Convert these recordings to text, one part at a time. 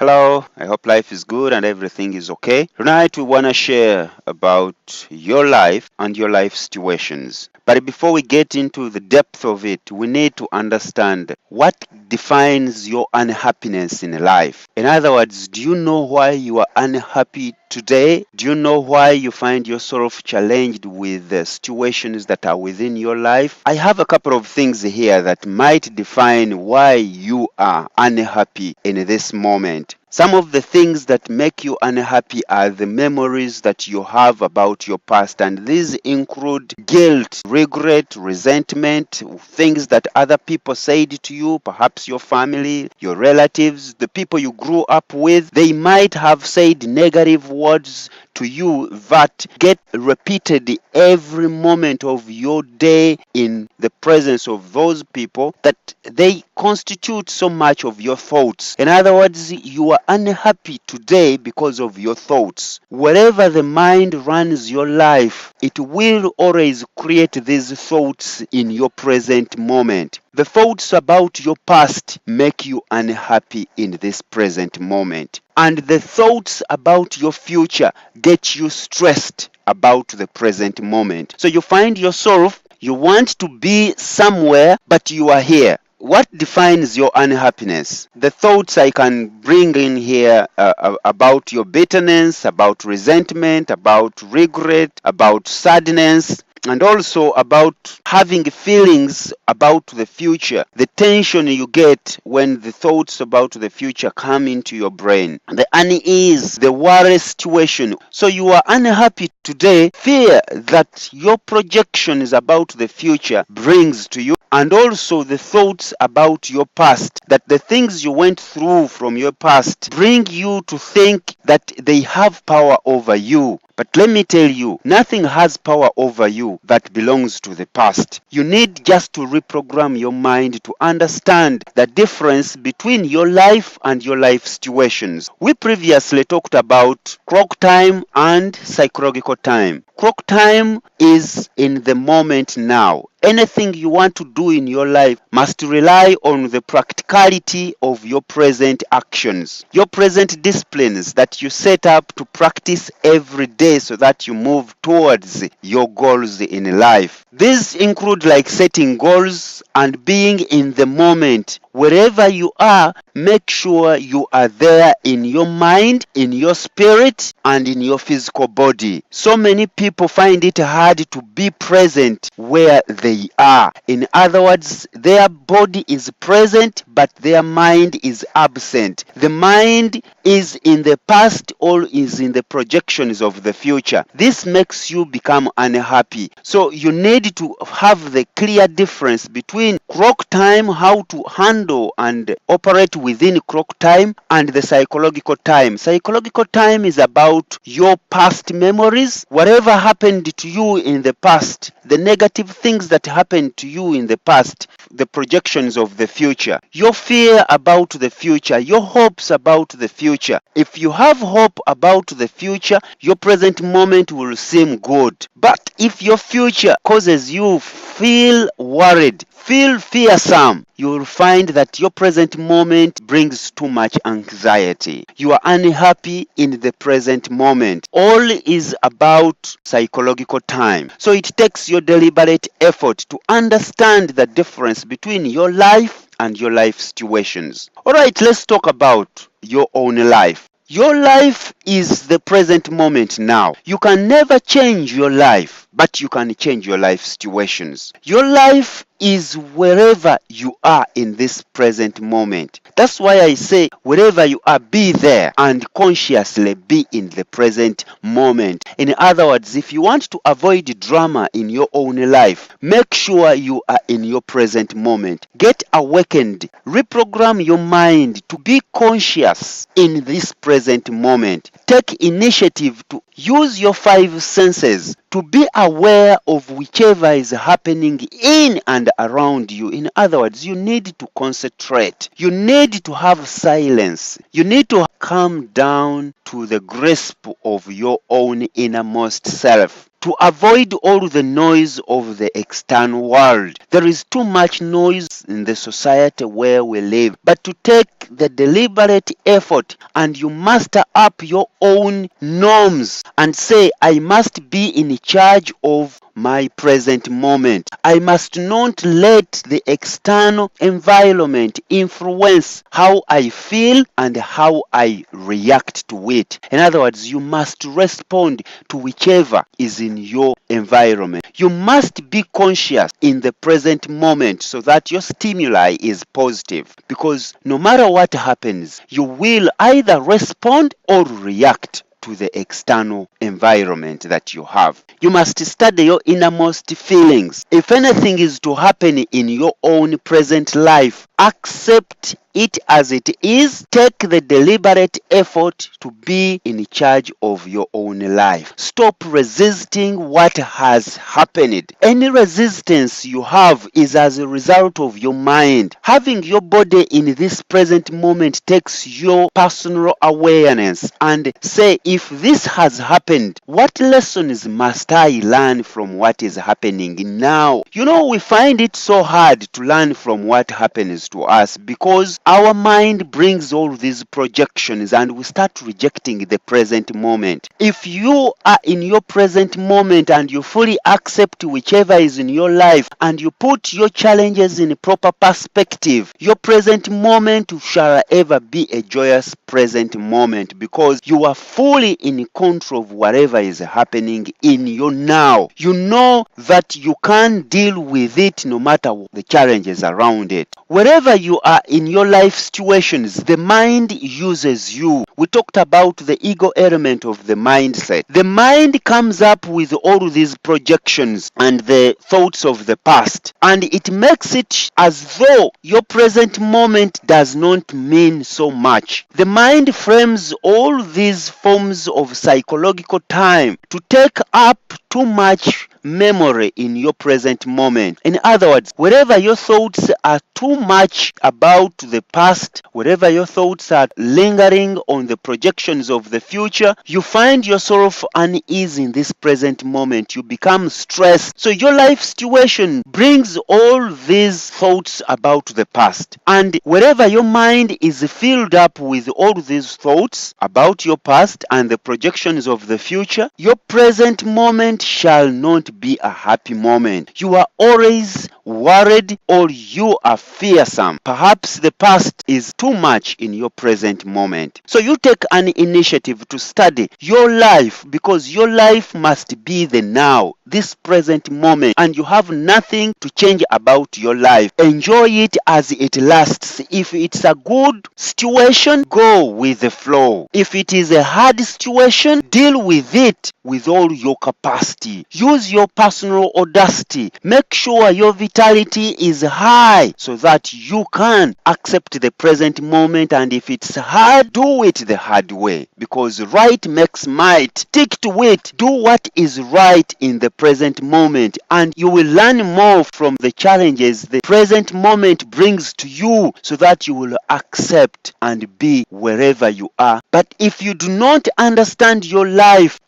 Hello, I hope life is good and everything is okay. Tonight we want to share about your life and your life situations. But before we get into the depth of it, we need to understand what defines your unhappiness in life. In other words, do you know why you are unhappy today? Do you know why you find yourself challenged with the situations that are within your life? I have a couple of things here that might define why you are unhappy in this moment. Some of the things that make you unhappy are the memories that you have about your past, and these include guilt, regret, resentment, things that other people said to you, perhaps your family, your relatives, the people you grew up with. They might have said negative words to you that get repeated every moment of your day in the presence of those people, that they constitute so much of your thoughts. In other words, you are unhappy today because of your thoughts. Wherever the mind runs your life, it will always create these thoughts in your present moment. The thoughts about your past make you unhappy in this present moment. And the thoughts about your future get you stressed about the present moment. So you find yourself, you want to be somewhere, but you are here. What defines your unhappiness? The thoughts I can bring in here about your bitterness, about resentment, about regret, about sadness, and also about having feelings about the future. The tension you get when the thoughts about the future come into your brain. The unease, the worry situation. So you are unhappy today. Fear that your projections about the future brings to you, and also the thoughts about your past, that the things you went through from your past bring you to think that they have power over you. But let me tell you, nothing has power over you that belongs to the past. You need just to reprogram your mind to understand the difference between your life and your life situations. We previously talked about clock time and psychological time. Clock time is in the moment now. Anything you want to do in your life must rely on the practicality of your present actions, your present disciplines that you set up to practice every day so that you move towards your goals in life. These include like setting goals and being in the moment. Wherever you are, make sure you are there in your mind, in your spirit, and in your physical body. So many people find it hard to be present where they are. In other words, their body is present, but their mind is absent. The mind is in the past or is in the projections of the future. This makes you become unhappy. So you need to have the clear difference between clock time, how to handle and operate within clock time, and the psychological time. Psychological time is about your past memories, whatever happened to you in the past, the negative things that happened to you in the past, the projections of the future, your fear about the future, your hopes about the future. If you have hope about the future, your present moment will seem good. But if your future causes you feel worried, feel fearsome, you will find that your present moment brings too much anxiety. You are unhappy in the present moment. All is about psychological time. So it takes your deliberate effort to understand the difference between your life and your life situations. All right, let's talk about your own life. Your life is the present moment now. You can never change your life, but you can change your life situations. Your life is wherever you are in this present moment. That's why I say wherever you are, be there and consciously be in the present moment. In other words, if you want to avoid drama in your own life, make sure you are in your present moment. Get awakened. Reprogram your mind to be conscious in this present moment. Take initiative to use your 5 senses to be aware of whichever is happening in and around you. In other words, you need to concentrate. You need to have silence. You need to come down to the grasp of your own innermost self. to avoid all the noise of the external world. There is too much noise in the society where we live, but to take the deliberate effort and you master up your own norms and say, I must be in charge of my present moment. I must not let the external environment influence how I feel and how I react to it. In other words, you must respond to whichever is in your environment. You must be conscious in the present moment so that your stimuli is positive, because no matter what happens, you will either respond or react to the external environment that you have. You must study your innermost feelings. If anything is to happen in your own present life, accept it as it is. Take the deliberate effort to be in charge of your own life. Stop resisting what has happened. Any resistance you have is as a result of your mind. Having your body in this present moment takes your personal awareness and say, if this has happened, what lessons must I learn from what is happening now? You know, we find it so hard to learn from what happens to us because our mind brings all these projections and we start rejecting the present moment. If you are in your present moment and you fully accept whichever is in your life and you put your challenges in proper perspective, your present moment shall ever be a joyous present moment because you are fully in control of whatever is happening in your now. You know that you can deal with it no matter the challenges around it. Wherever you are in your life situations, the mind uses you. We talked about the ego element of the mindset. The mind comes up with all these projections and the thoughts of the past, and it makes it as though your present moment does not mean so much. The mind frames all these forms of psychological time to take up too much memory in your present moment. In other words, wherever your thoughts are too much about the past, wherever your thoughts are lingering on the projections of the future, you find yourself unease in this present moment. You become stressed. So your life situation brings all these thoughts about the past. And wherever your mind is filled up with all these thoughts about your past and the projections of the future, your present moment shall not be a happy moment. You are always worried or you are fearsome. Perhaps the past is too much in your present moment. So you take an initiative to study your life, because your life must be the now, this present moment, and you have nothing to change about your life. Enjoy it as it lasts. If it's a good situation, go with the flow. If it is a hard situation, deal with it with all your capacity. Use your personal audacity. Make sure your vitality is high so that you can accept the present moment, and if it's hard, do it the hard way, because right makes might. Stick to it. Do what is right in the present moment, and you will learn more from the challenges the present moment brings to you, so that you will accept and be wherever you are. But if you do not understand your life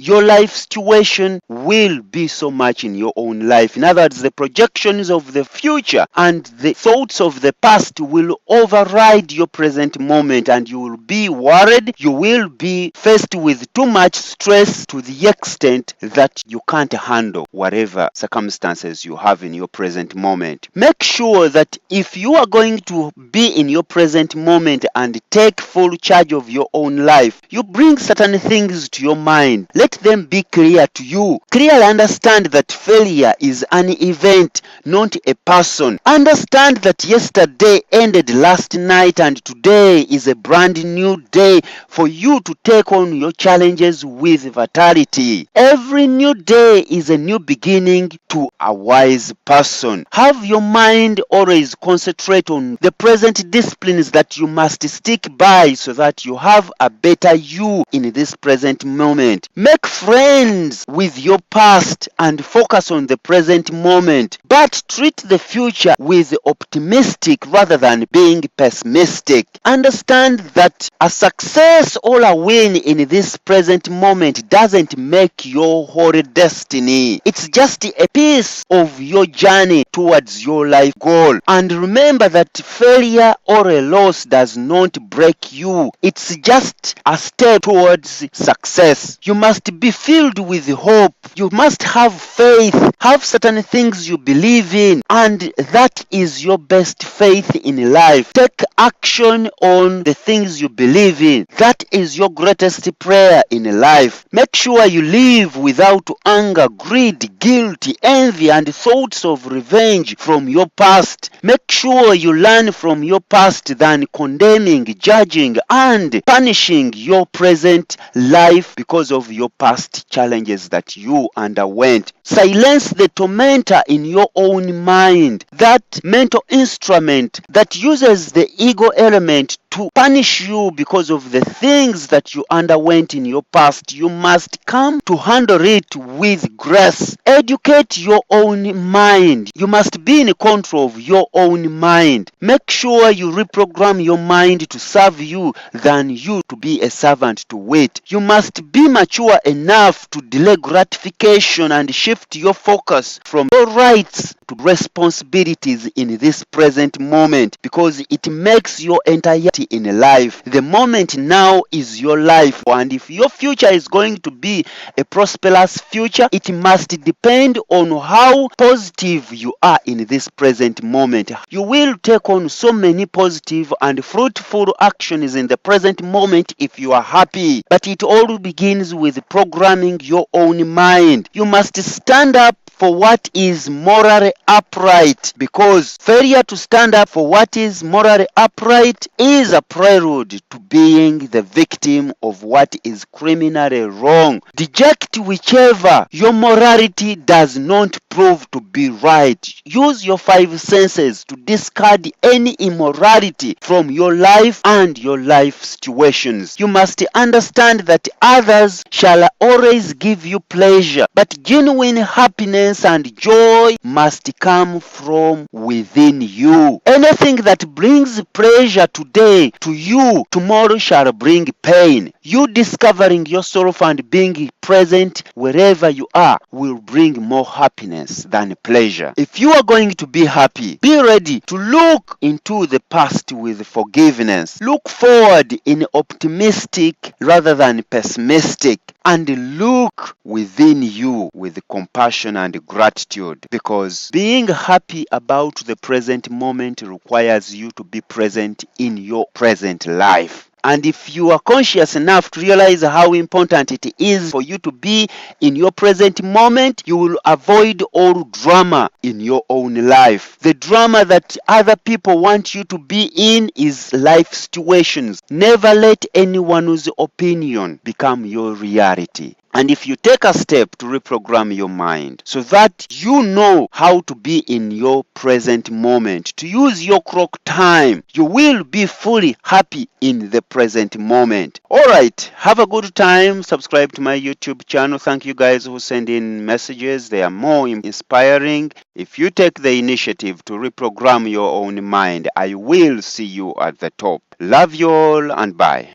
situation will be so much in your own life. In other words, the projections of the future and the thoughts of the past will override your present moment, and you will be worried. You will be faced with too much stress to the extent that you can't handle whatever circumstances you have in your present moment. Make sure that if you are going to be in your present moment and take full charge of your own life, you bring certain things to your mind. Let them be clear to you. Clearly understand that failure is an event, not a person. Understand that yesterday ended last night and today is a brand new day for you to take on your challenges with vitality. Every new day is a new beginning to a wise person. Have your mind always concentrate on the present disciplines that you must stick by so that you have a better you in this present moment. Make friends with your past and focus on the present moment, but treat the future with optimistic rather than being pessimistic. Understand that a success or a win in this present moment doesn't make your whole destiny. It's just a piece of your journey towards your life goal. And remember that failure or a loss does not break you. It's just a step towards success. You must be filled with hope. You must have faith. Have certain things you believe in, and that is your best faith in life. Take action on the things you believe in. That is your greatest prayer in life. Make sure you live without anger, greed, guilt, envy, and thoughts of revenge from your past. Make sure you learn from your past than condemning, judging, and punishing your present life because of your past challenges that you underwent. Silence the tormentor in your own mind, that mental instrument that uses the ego element to punish you because of the things that you underwent in your past. You must come to handle it with grace. Educate your own mind. You must be in control of your own mind. Make sure you reprogram your mind to serve you than you to be a servant to it. You must be mature enough to delay gratification and shift your focus from your rights to responsibilities in this present moment, because it makes your entirety in life. The moment now is your life, and if your future is going to be a prosperous future, it must depend on how positive you are in this present moment. You will take on so many positive and fruitful actions in the present moment if you are happy, but it all begins with programming your own mind. You must stand up for what is morally upright, because failure to stand up for what is morally upright is a prelude to being the victim of what is criminally wrong. Deject whichever your morality does not prove to be right. Use your five senses to discard any immorality from your life and your life situations. You must understand that others shall always give you pleasure, but genuine happiness and joy must come from within you. Anything that brings pleasure today to you, tomorrow shall bring pain. You discovering yourself and being present wherever you are will bring more happiness than pleasure. If you are going to be happy, be ready to look into the past with forgiveness. Look forward in optimistic rather than pessimistic, and look within you with compassion and gratitude, because being happy about the present moment requires you to be present in your present life. And if you are conscious enough to realize how important it is for you to be in your present moment, you will avoid all drama in your own life. The drama that other people want you to be in is life situations. Never let anyone's opinion become your reality. And if you take a step to reprogram your mind so that you know how to be in your present moment, to use your clock time, you will be fully happy in the present moment. Alright, have a good time. Subscribe to my YouTube channel. Thank you guys who send in messages. They are more inspiring. If you take the initiative to reprogram your own mind, I will see you at the top. Love you all, and bye.